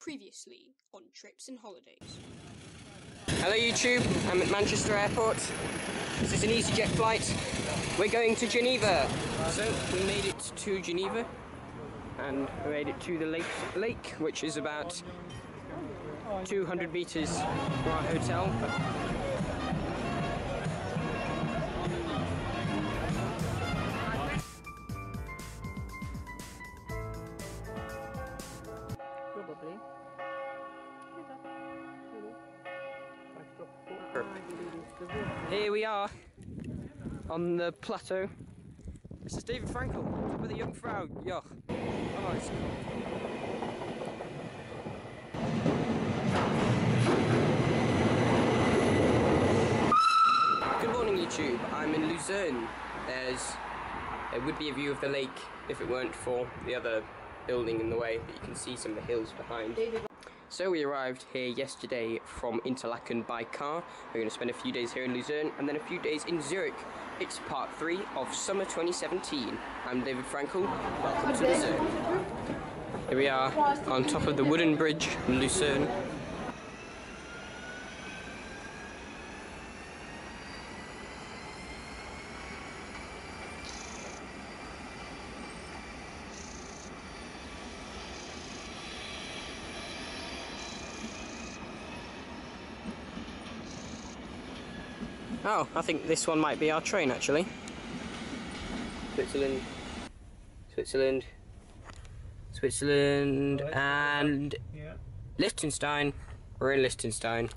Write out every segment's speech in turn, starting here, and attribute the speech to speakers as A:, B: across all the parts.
A: Previously on Trips and Holidays.
B: Hello YouTube, I'm at Manchester Airport. This is an EasyJet flight. We're going to Geneva. So we made it to Geneva and we made it to the lake, which is about 200 meters from our hotel.
C: Probably.
B: Here we are on the plateau. This is David Frankel, top of the Jungfrau Joch. Oh, it's cool. Good morning YouTube, I'm in Lucerne. There would be a view of the lake if it weren't for the other building in the way, but you can see some of the hills behind. So we arrived here yesterday from Interlaken by car. We're going to spend a few days here in Lucerne and then a few days in Zurich. It's part 3 of summer 2017. I'm David Frankel, welcome to Lucerne. Here we are on top of the wooden bridge in Lucerne. Oh, I think this one might be our train actually. Switzerland, Switzerland, Switzerland, and Liechtenstein. We're in Liechtenstein.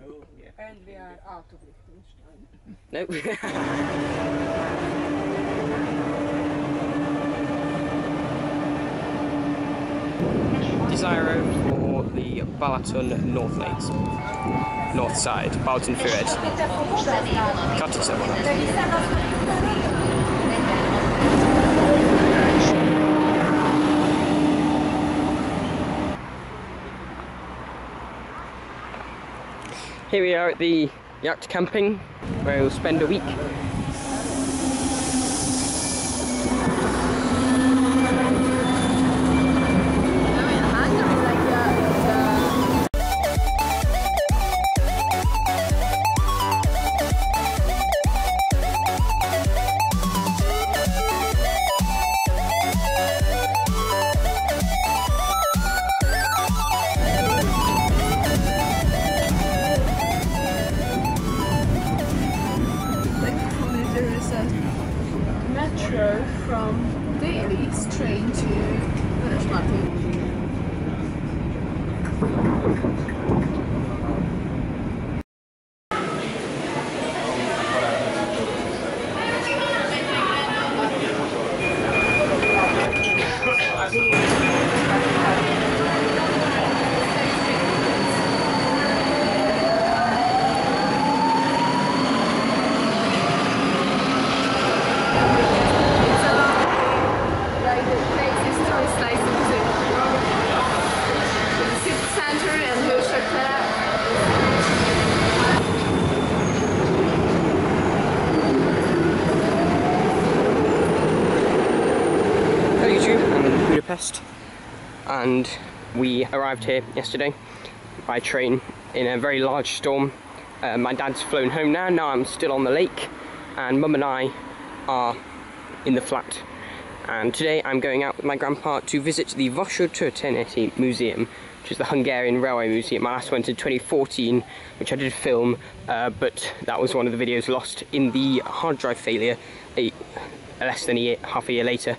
C: Oh, yeah. And we are out of Liechtenstein.
B: Nope. Desiro for the Balaton North Lanes. North side, Balaton Fured. Karty se volá. Here we are at the yacht camping, where we'll spend a week.
C: Metro from Daly's train to Budapest.
B: Budapest, and we arrived here yesterday by train in a very large storm. My dad's flown home now I'm still on the lake, and Mum and I are in the flat, and today I'm going out with my grandpa to visit the Vasúttörténeti Museum, which is the Hungarian Railway Museum. I last went in 2014, which I did film, but that was one of the videos lost in the hard drive failure less than half a year later.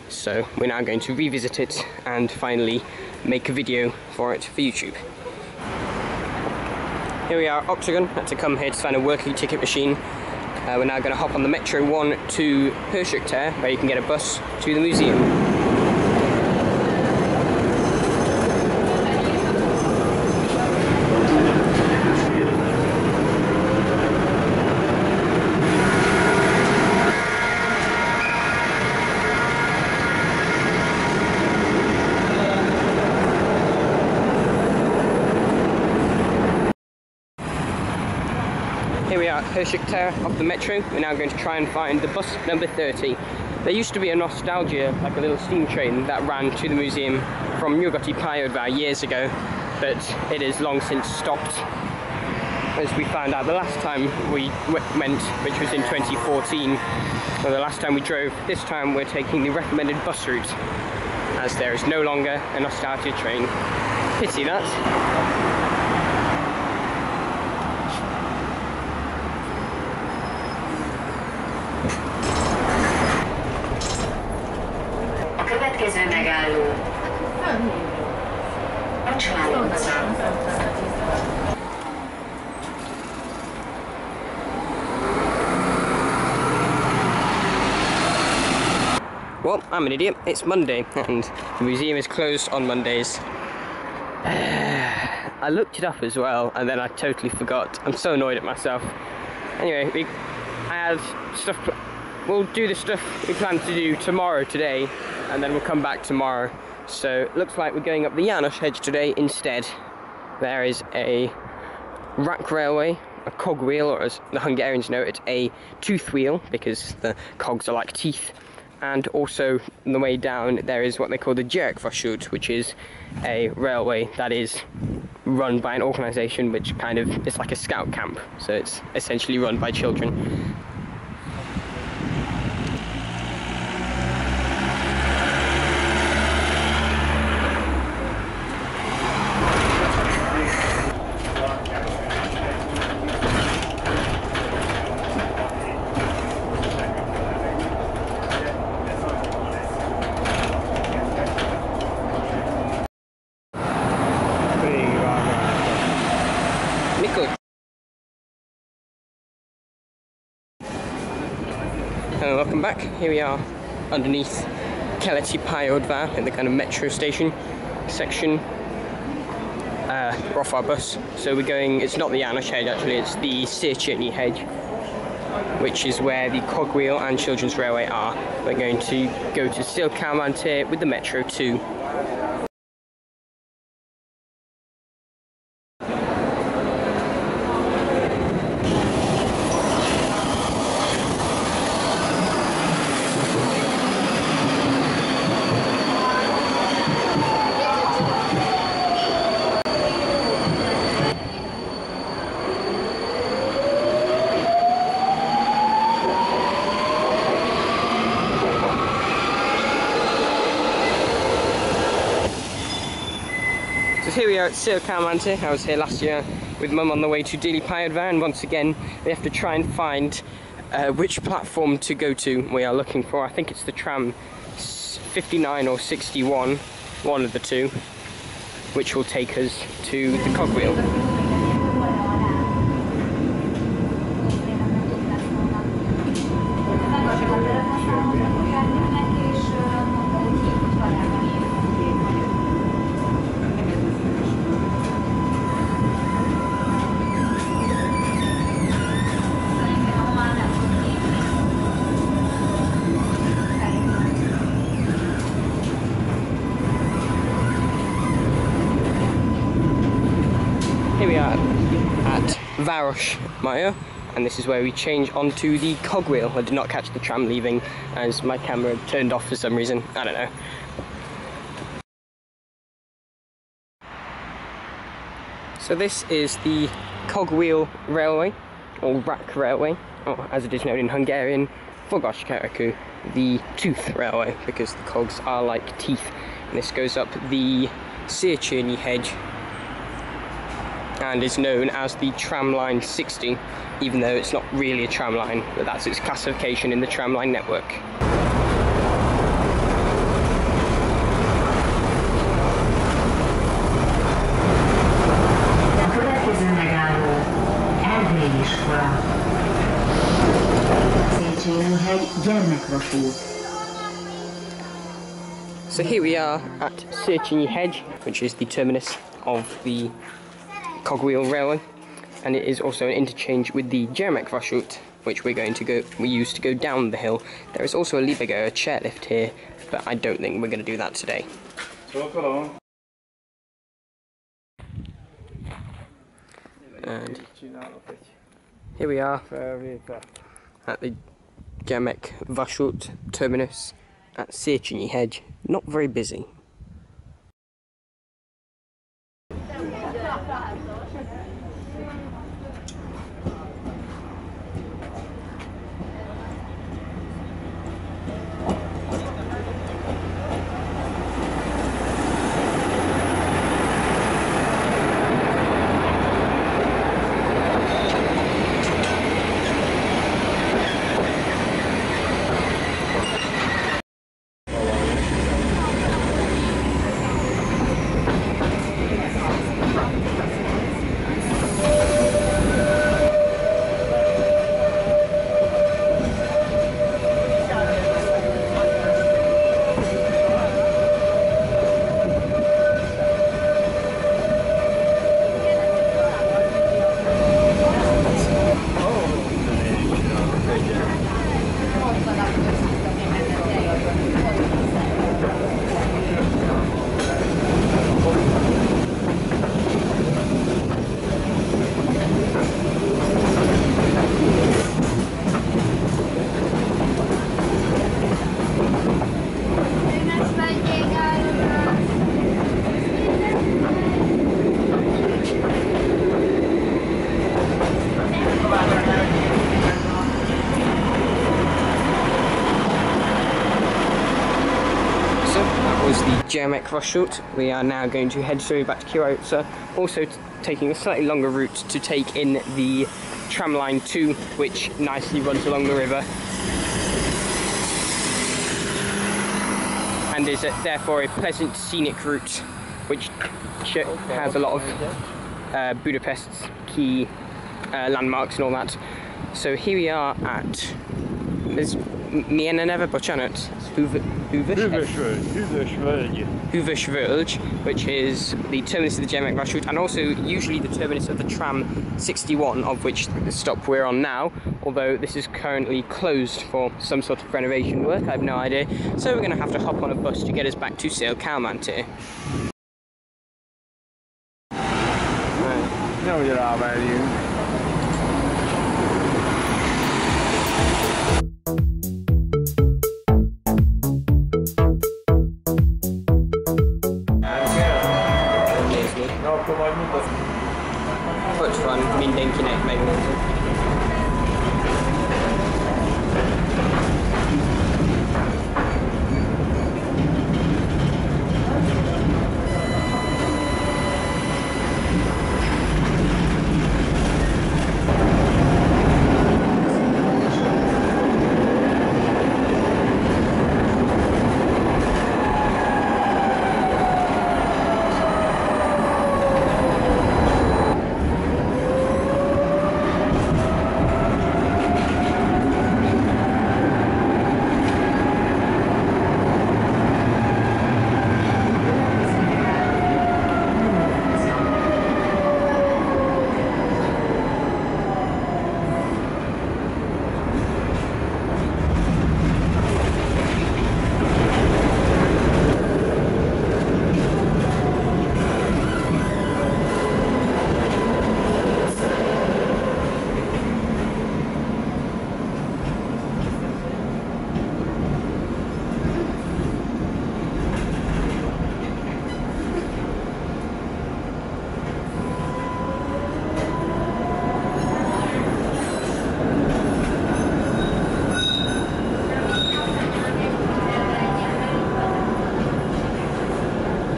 B: So we're now going to revisit it and finally make a video for it for YouTube. Here we are, Octagon. Had to come here to find a working ticket machine. We're now going to hop on the Metro 1 to Höchster, where you can get a bus to the museum. Here we are at Höchster off the Metro. We're now going to try and find the bus number 30. There used to be a nostalgia, like a little steam train that ran to the museum from Nyugati pályaudvar years ago, but it has long since stopped. As we found out the last time we went, which was in 2014, or the last time we drove. This time we're taking the recommended bus route, as there is no longer a Nostalgia train. Pity that.
D: A következő megálló a Tramline.
B: Well, I'm an idiot. It's Monday, and the museum is closed on Mondays. I looked it up as well, and then I totally forgot. I'm so annoyed at myself. Anyway, I had stuff. We'll do the stuff we plan to do tomorrow today, and then we'll come back tomorrow. So it looks like we're going up the János Hedge today instead. There is a rack railway, a cogwheel, or as the Hungarians know it, a tooth wheel, because the cogs are like teeth. And also on the way down there is what they call the Gyerekvasút, which is a railway that is run by an organisation which kind of, it's like a scout camp, so it's essentially run by children. Hello, welcome back. Here we are underneath Keleti pályaudvar in the kind of metro station section. We're off our bus, so we're going, it's not the János Hedge actually, it's the Széchenyi Hedge, which is where the Cogwheel and Children's Railway are. We're going to go to Székelymántay with the metro too. So here we are at Székelymántay. I was here last year with Mum on the way to Déli pályaudvar, and once again we have to try and find which platform to go to. We are looking for, I think it's the tram 59 or 61, one of the two, which will take us to the Cogwheel. Here we are at Városmajor, and this is where we change onto the Cogwheel. I did not catch the tram leaving as my camera turned off for some reason. I don't know. So this is the Cogwheel Railway, or rack railway, or as it is known in Hungarian, Fogaskerekű, the tooth railway, because the cogs are like teeth. And this goes up the Széchenyi Hedge, and is known as the Tramline 60, even though it's not really a tramline, but that's its classification in the tramline network. So here we are at Széchenyi Hedge, which is the terminus of the Cogwheel Railway, and it is also an interchange with the Gyerekvasút, which we use to go down the hill. There is also a Liebego, a chairlift here, but I don't think we're going to do that today. And here we are at the Gyerekvasút terminus at Széchenyi Hedge. Not very busy. Gyermek vasút. We are now going to head through back to Királyutca, also taking a slightly longer route to take in the Tramline 2, which nicely runs along the river and is therefore a pleasant scenic route which has a lot of Budapest's key landmarks and all that. So here we are at, there's Milyen neve, bocsánat? Hűvösvölgy, which is the terminus of the Gyermek vasút and also usually the terminus of the tram 61, of which the stop we're on now, although this is currently closed for some sort of renovation work, I have no idea. So we're going to have to hop on a bus to get us back to Székelyhegyre.
E: Nehogy ráverjünk. Akkor majd mutatni.
B: Hogy van mindenkinek megnézni.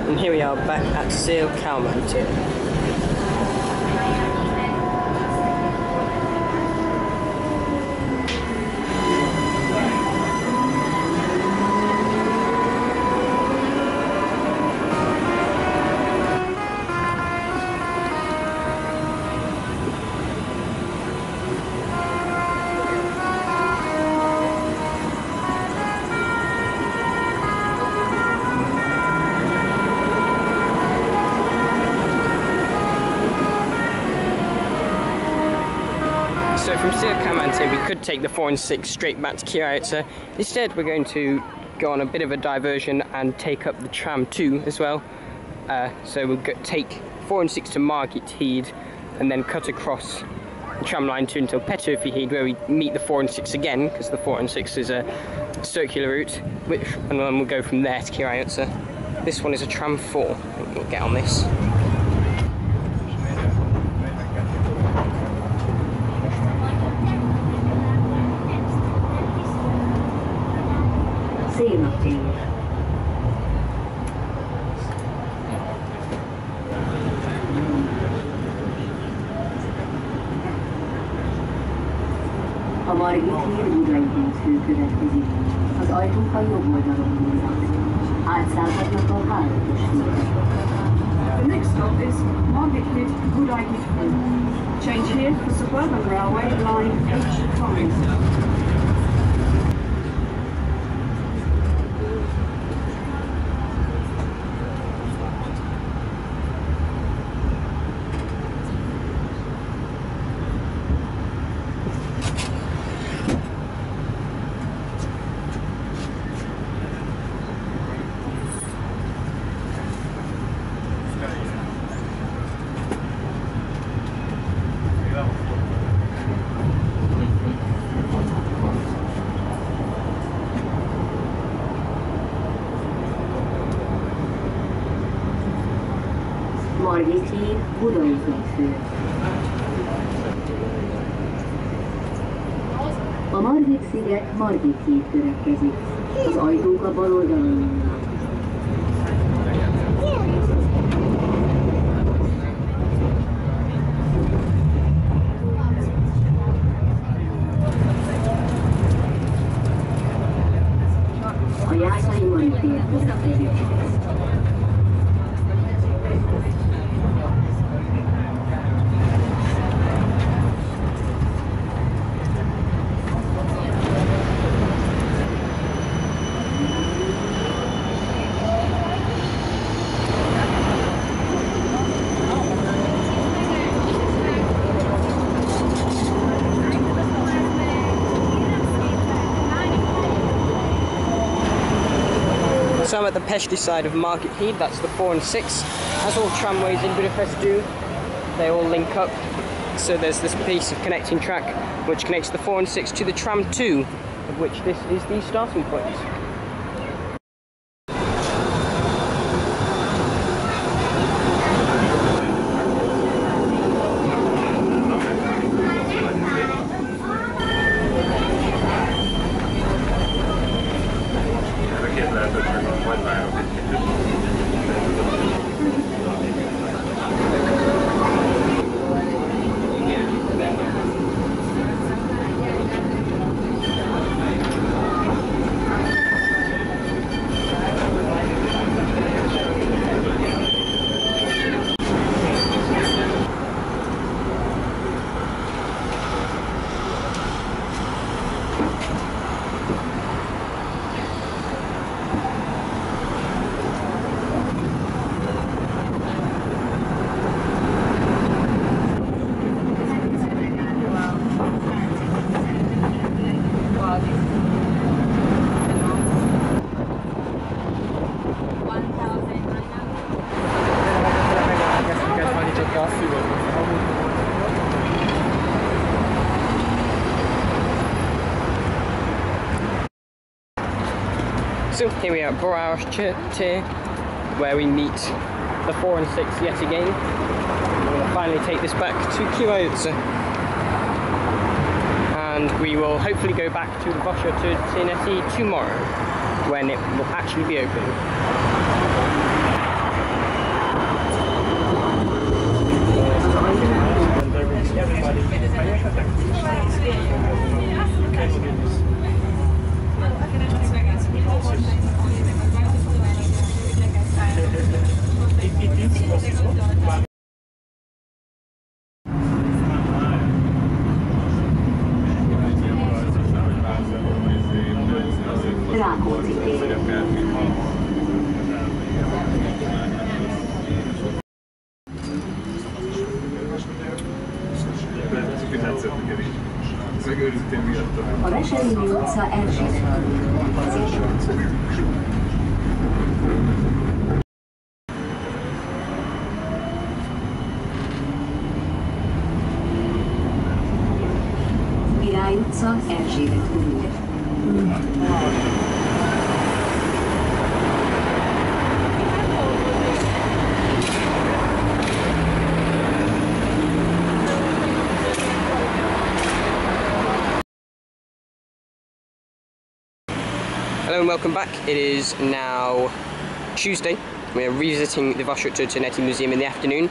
B: And here we are back at Székelyhegyre. So from Székelyhegyre we could take the 4 and 6 straight back to Királyutca. Instead we're going to go on a bit of a diversion and take up the tram 2 as well. So we'll take 4 and 6 to Margit and then cut across the Tramline 2 until Petőfi, where we meet the 4 and 6 again, because the 4 and 6 is a circular route, and then we'll go from there to Királyutca. This one is a tram 4. We'll get on this.
D: A Margit híd budai hídfő következik. Az ajtók a jobb oldalon nyílnak. Átszállhatnak a 3-as hídra.
C: The next stop is Margit Budai Hídfő. Change here for Suburban Railway line H5.
D: Margit híd, budai hídfő. A Margit-sziget Margit híd következik. Az ajtók a bal oldalon nyílnak.
B: the Pesti side of Market Heath. That's the 4 and 6. As all tramways in Budapest do, they all link up. So there's this piece of connecting track which connects the 4 and 6 to the tram 2, of which this is the starting point. So here we are at Budapest, where we meet the 4 and 6 yet again. We're going to finally take this back to Kioto, and we will hopefully go back to the vasúttörténeti tomorrow, when it will actually be open.
D: A Veselényi utca Erzsébet Király utca Erzsébet körül.
B: Hello and welcome back. It is now Tuesday. We are revisiting the Vasúttörténeti Museum in the afternoon.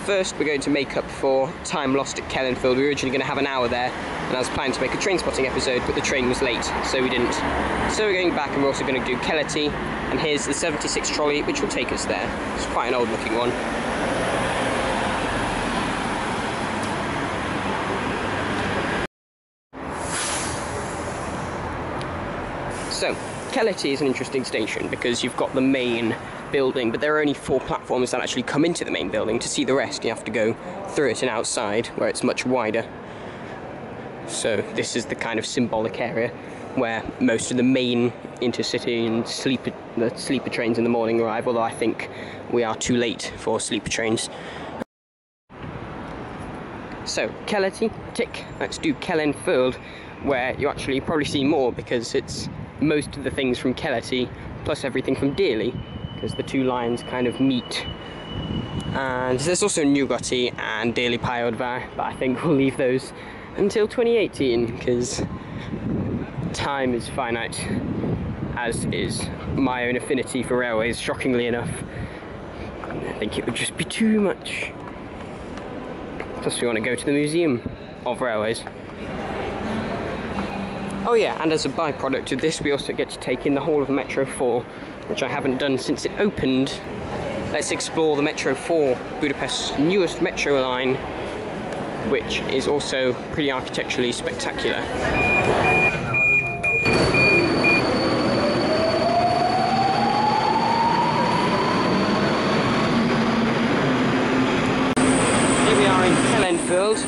B: First, we're going to make up for time lost at Kelenföld. We were originally going to have an hour there, and I was planning to make a train spotting episode, but the train was late, so we didn't. So we're going back, and we're also going to do Keleti, and here's the 76 trolley, which will take us there. It's quite an old looking one. So, Keleti is an interesting station because you've got the main building, but there are only 4 platforms that actually come into the main building. To see the rest, you have to go through it and outside, where it's much wider. So this is the kind of symbolic area where most of the main intercity and sleeper trains in the morning arrive, although I think we are too late for sleeper trains. So, Keleti, tick. Let's do Kelenföld, where you actually probably see more because it's most of the things from Keleti plus everything from Déli, because the 2 lines kind of meet. And there's also Nyugati and Déli Pályaudvar, but I think we'll leave those until 2018 because time is finite, as is my own affinity for railways, shockingly enough. I think it would just be too much. Plus we want to go to the Museum of Railways. Oh yeah, and as a byproduct of this, we also get to take in the whole of Metro 4, which I haven't done since it opened. Let's explore the Metro 4, Budapest's newest metro line, which is also pretty architecturally spectacular. Here we are in Kelenföld.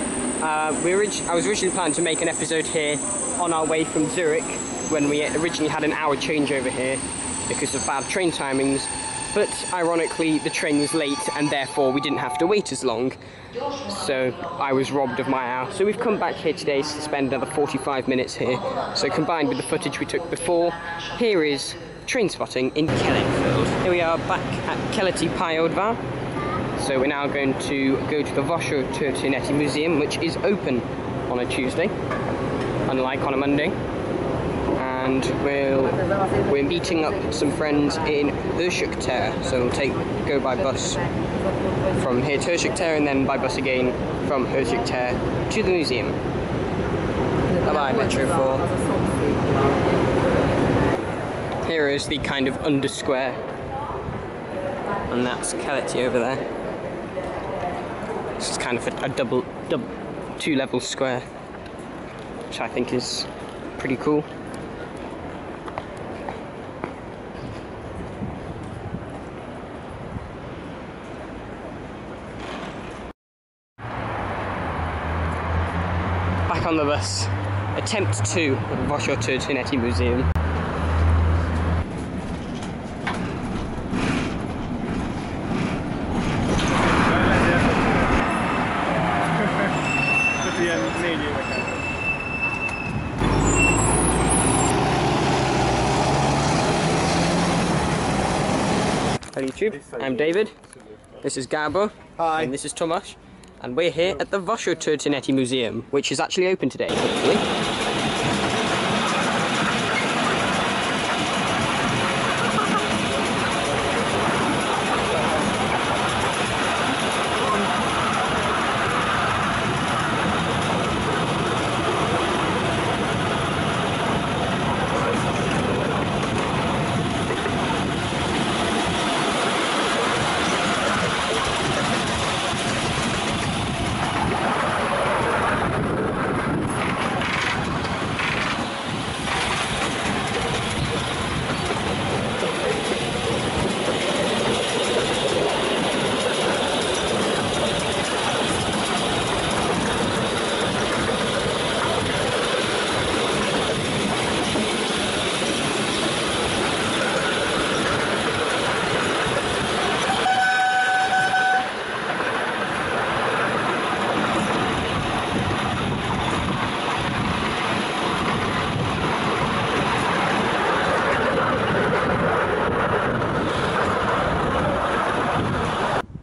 B: I was originally planning to make an episode here on our way from Zurich, when we originally had an hour changeover here, because of bad train timings, but ironically the train was late and therefore we didn't have to wait as long, so I was robbed of my hour. So we've come back here today to spend another 45 minutes here. So combined with the footage we took before, here is train spotting in Kelenfeld. Here we are back at Keleti Pályaudvar. So we're now going to go to the Vasúttörténeti Museum, which is open on a Tuesday, unlike on a Monday. And we're meeting up some friends in Hősök. So we'll go by bus from here to Hősök and then by bus again from Hősök to the museum. Bye-bye, Metro 4. Here is the kind of under-square, and that's Keleti over there. This is kind of a two-level square, which I think is pretty cool. Back on the bus. Attempt 2 at the Vasúttörténeti Museum. Hello YouTube, I'm David, this is Gabo,
E: Hi.
B: And this is Tomasz, and we're here at the Vasúttörténeti Museum, which is actually open today, hopefully.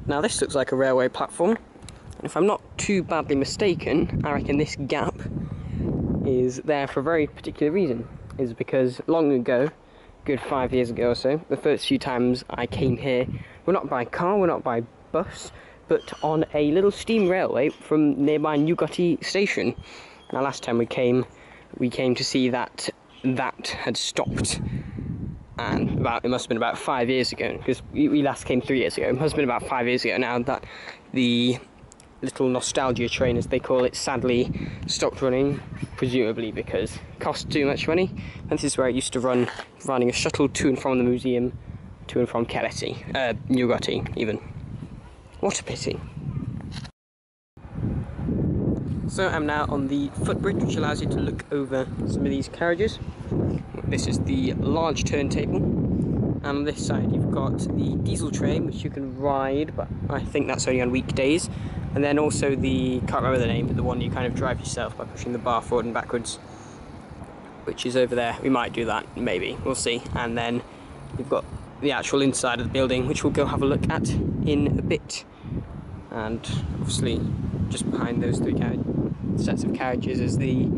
B: Now this looks like a railway platform, and if I'm not too badly mistaken, I reckon this gap is there for a very particular reason. Is because long ago, good 5 years ago or so, the first few times I came here, we're not by car, we're not by bus, but on a little steam railway from nearby Nyugati station. Now last time we came to see that had stopped. And it must have been about 5 years ago, because we last came 3 years ago. It must have been about 5 years ago now that the little nostalgia train, as they call it, sadly stopped running, presumably because it cost too much money. And this is where it used to run, running a shuttle to and from the museum, to and from Keleti, Nyugati even. What a pity. So I'm now on the footbridge, which allows you to look over some of these carriages. This is the large turntable, and on this side you've got the diesel train, which you can ride, but I think that's only on weekdays. And then also the, can't remember the name, but the one you kind of drive yourself by pushing the bar forward and backwards, which is over there. We might do that, maybe, we'll see. And then you've got the actual inside of the building, which we'll go have a look at in a bit. And obviously just behind those three sets of carriages is the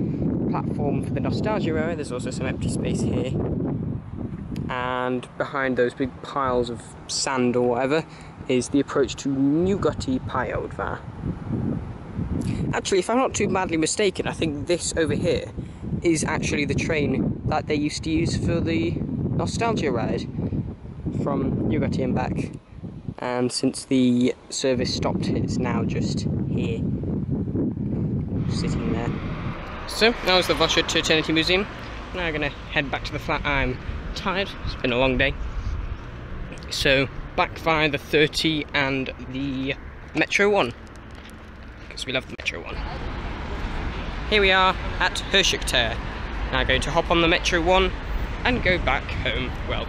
B: platform for the nostalgia railway. There's also some empty space here, and behind those big piles of sand or whatever is the approach to Nyugati Pályaudvar. Actually, if I'm not too badly mistaken, I think this over here is actually the train that they used to use for the nostalgia ride from Nyugati and back, and since the service stopped, it's now just here, sitting there. So, that was the Vasúttörténeti Museum. Now I'm going to head back to the flat. I'm tired, it's been a long day. So, back via the 30 and the Metro 1, because we love the Metro 1. Here we are at Hősök. Now I'm going to hop on the Metro 1 and go back home. Well,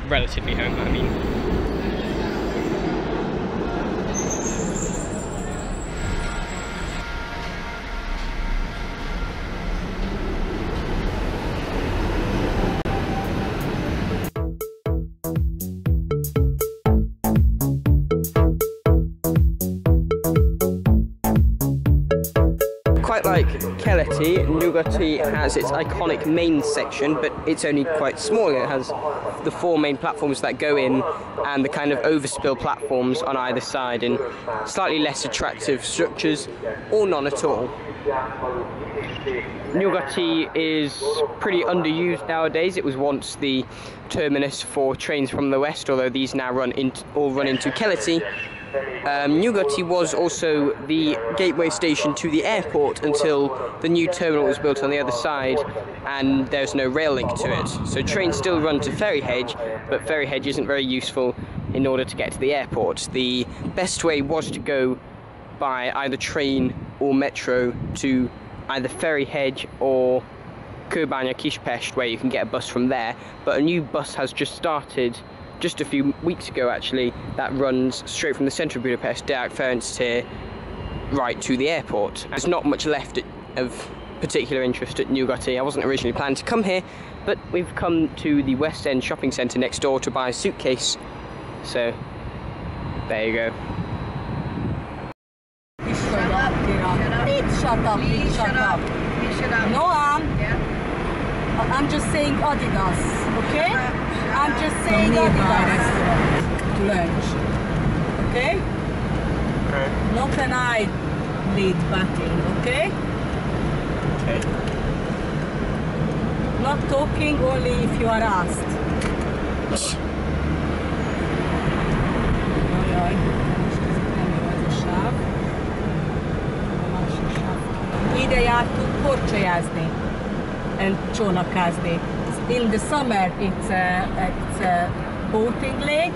B: relatively home, I mean. Quite like Keleti, Nyugati has its iconic main section, but it's only quite small. It has the 4 main platforms that go in and the kind of overspill platforms on either side, and slightly less attractive structures, or none at all. Nyugati is pretty underused nowadays. It was once the terminus for trains from the west, although these now run into Keleti. Nyugati was also the gateway station to the airport until the new terminal was built on the other side, and there's no rail link to it. So trains still run to Ferryhedge, but Ferryhedge isn't very useful in order to get to the airport. The best way was to go by either train or metro to either Ferryhedge or Kőbánya Kispest, where you can get a bus from there, but a new bus has just started just a few weeks ago actually, that runs straight from the centre of Budapest, Deák Ferenc tér, right to the airport. There's not much left of particular interest at Nyugati. I wasn't originally planning to come here, but we've come to the West End shopping centre next door to buy a suitcase, so there you go.
F: Shut up. No, I'm just saying Adidas, okay? I'm just saying Adidas. Lunch, okay? No penile lead batting, okay?
B: Okay.
F: Not talking, only if you are asked. Ide jártunk korcsolyázni and csónakázni. In the summer it's a boating lake.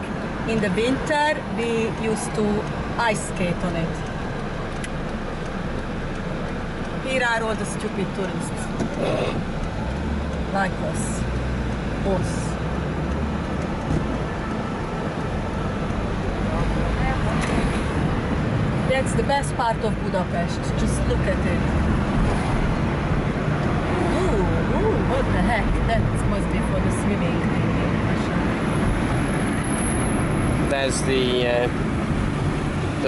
F: In the winter we used to ice skate on it. Here are all the stupid tourists. Like us. That's the best part of Budapest. Just look at it. Ooh, what the heck? That must be for the swimming thing.
B: There's the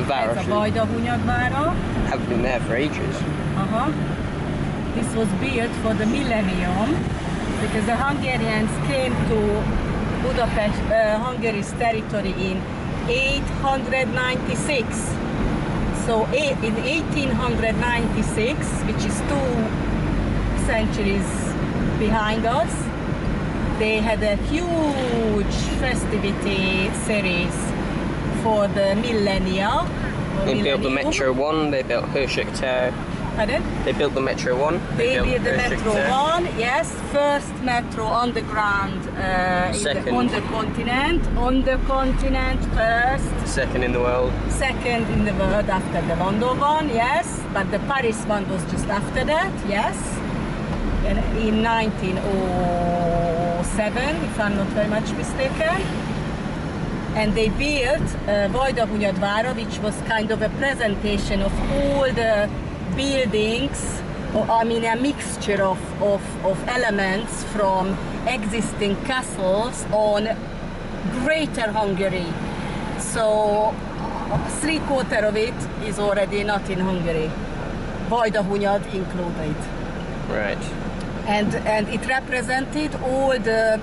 B: Város.
F: It's a Vajdahunyad-vára.
B: Haven't been there for ages.
F: This was built for the millennium because the Hungarians came to Budapest, Hungary's territory in 896. So in 1896, which is 2 centuries behind us, they had a huge festivity series for the millennia.
B: They built the Metro 1, they built Hősök tér.
F: Pardon?
B: They built the Metro 1.
F: They built the Metro 1, yes. First metro underground on the continent first.
B: Second in the world.
F: Second in the world after the London one, yes. But the Paris one was just after that, yes. In 1907, if I'm not very much mistaken. And they built Vajdahunyad-vára, which was kind of a presentation of all the buildings, I mean a mixture of elements from existing castles on Greater Hungary. So 3/4 of it is already not in Hungary, Vajdahunyad included.
B: Right.
F: And it represented all the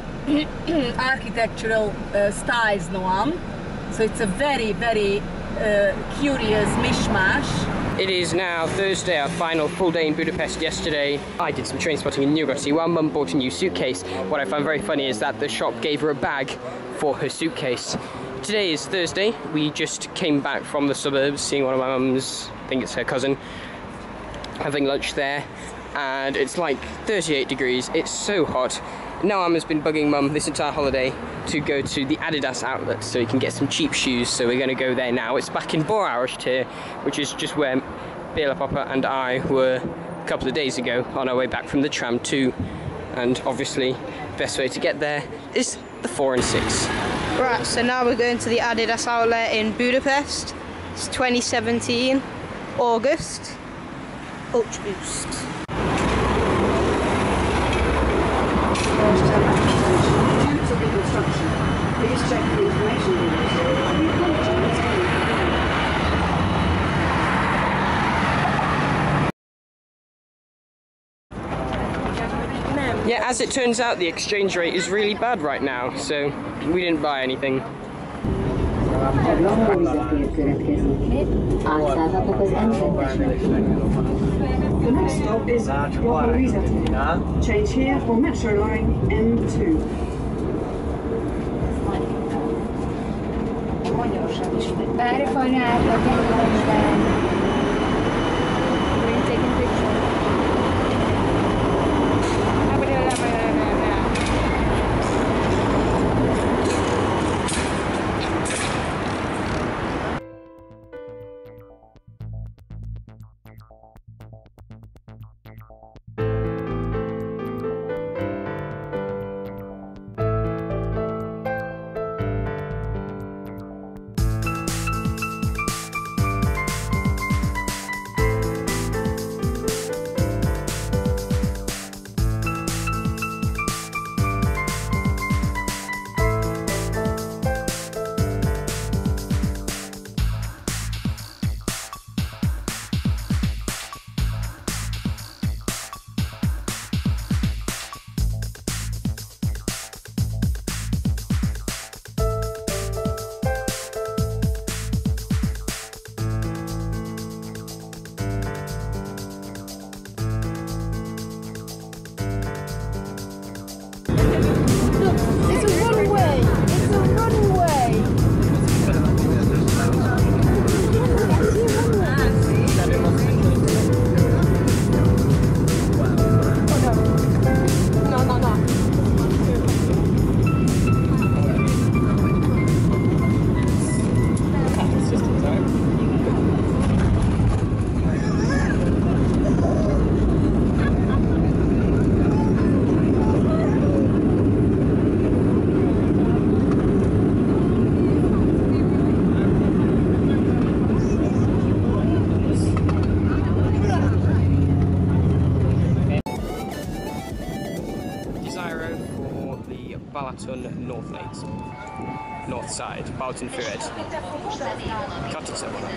F: architectural styles, Noam. So it's a very, very curious mishmash.
B: It is now Thursday, our final full day in Budapest. Yesterday I did some train spotting in Nyugati while Mum bought a new suitcase. What I found very funny is that the shop gave her a bag for her suitcase. Today is Thursday. We just came back from the suburbs, seeing one of my mum's, I think it's her cousin, having lunch there. And it's like 38 degrees, it's so hot. Noam has been bugging Mum this entire holiday to go to the Adidas outlet so he can get some cheap shoes, so we're going to go there now. It's back in Boráros tér, which is just where Béla Papa and I were a couple of days ago on our way back from the tram too. And obviously, the best way to get there is the 4 and 6.
A: Right, so now we're going to the Adidas outlet in Budapest. It's 2017, August. Ultra Boost.
C: Due to the construction, please check the information boards. We apologize.
B: Yeah, as it turns out, the exchange rate is really bad right now, so we didn't buy anything.
C: The next stop is Hungary. Change here for Metro Line M2.
B: North side, Balaton Fured. Katıs'a bana.